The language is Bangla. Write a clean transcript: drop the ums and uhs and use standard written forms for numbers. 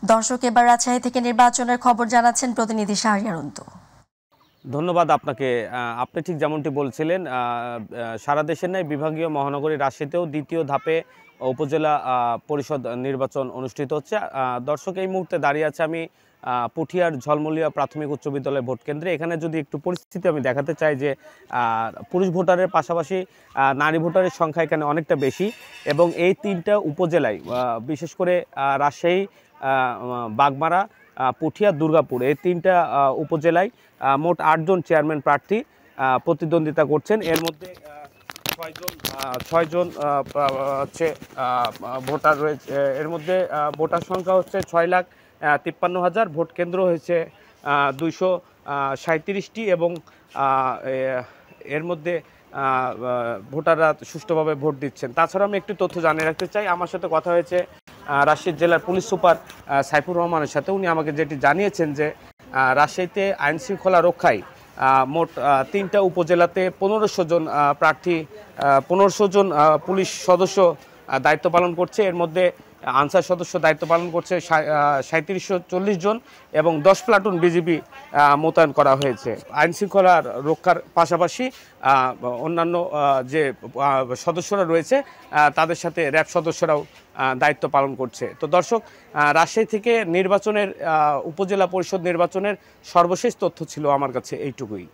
দর্শক, এবার রাজশাহী থেকে নির্বাচনের খবর জানাচ্ছেন প্রতিনিধি শাহরিয়ার অন্তু। ধন্যবাদ আপনাকে। আপনি ঠিক যেমনটি বলছিলেন, সারা দেশের ন্যায় বিভাগীয় মহানগরী রাজশাহীতেও দ্বিতীয় ধাপে উপজেলা পরিষদ নির্বাচন অনুষ্ঠিত হচ্ছে। দর্শক, এই মুহূর্তে দাঁড়িয়ে আছে আমি পুঠিয়ার ঝলমলিয়া প্রাথমিক উচ্চ বিদ্যালয় ভোট কেন্দ্রে। এখানে যদি একটু পরিস্থিতি আমি দেখাতে চাই যে পুরুষ ভোটারের পাশাপাশি নারী ভোটারের সংখ্যা এখানে অনেকটা বেশি, এবং এই তিনটা উপজেলায় বিশেষ করে রাজশাহী, বাগমারা, পুঠিয়া, দুর্গাপুর এই তিনটা উপজেলায় মোট 8 জন চেয়ারম্যান প্রার্থী প্রতিদ্বন্দ্বিতা করছেন। এর মধ্যে 6 জন হচ্ছে ভোটার রয়েছে। এর মধ্যে ভোটার সংখ্যা হচ্ছে 6,53,000। ভোট কেন্দ্র হয়েছে 237টি, এবং এর মধ্যে ভোটাররা সুষ্ঠুভাবে ভোট দিচ্ছেন। তাছাড়া আমি একটু তথ্য জানিয়ে রাখতে চাই। আমার সাথে কথা হয়েছে রাজশাহী জেলার পুলিশ সুপার সাইফুর রহমানের সাথে। উনি আমাকে যেটি জানিয়েছেন যে রাজশাহীতে আইন শৃঙ্খলা রক্ষায় মোট 3টা উপজেলাতে 1500 জন প্রার্থী, 1500 জন পুলিশ সদস্য দায়িত্ব পালন করছে। এর মধ্যে আনসার সদস্য দায়িত্ব পালন করছে 3740 জন, এবং 10 প্লাটুন বিজিবি মোতায়েন করা হয়েছে। আইন শৃঙ্খলা রক্ষার পাশাপাশি অন্যান্য যে সদস্যরা রয়েছে তাদের সাথে র্যাব সদস্যরাও দায়িত্ব পালন করছে। তো দর্শক, রাজশাহী থেকে নির্বাচনের উপজেলা পরিষদ নির্বাচনের সর্বশেষ তথ্য ছিল আমার কাছে এইটুকুই।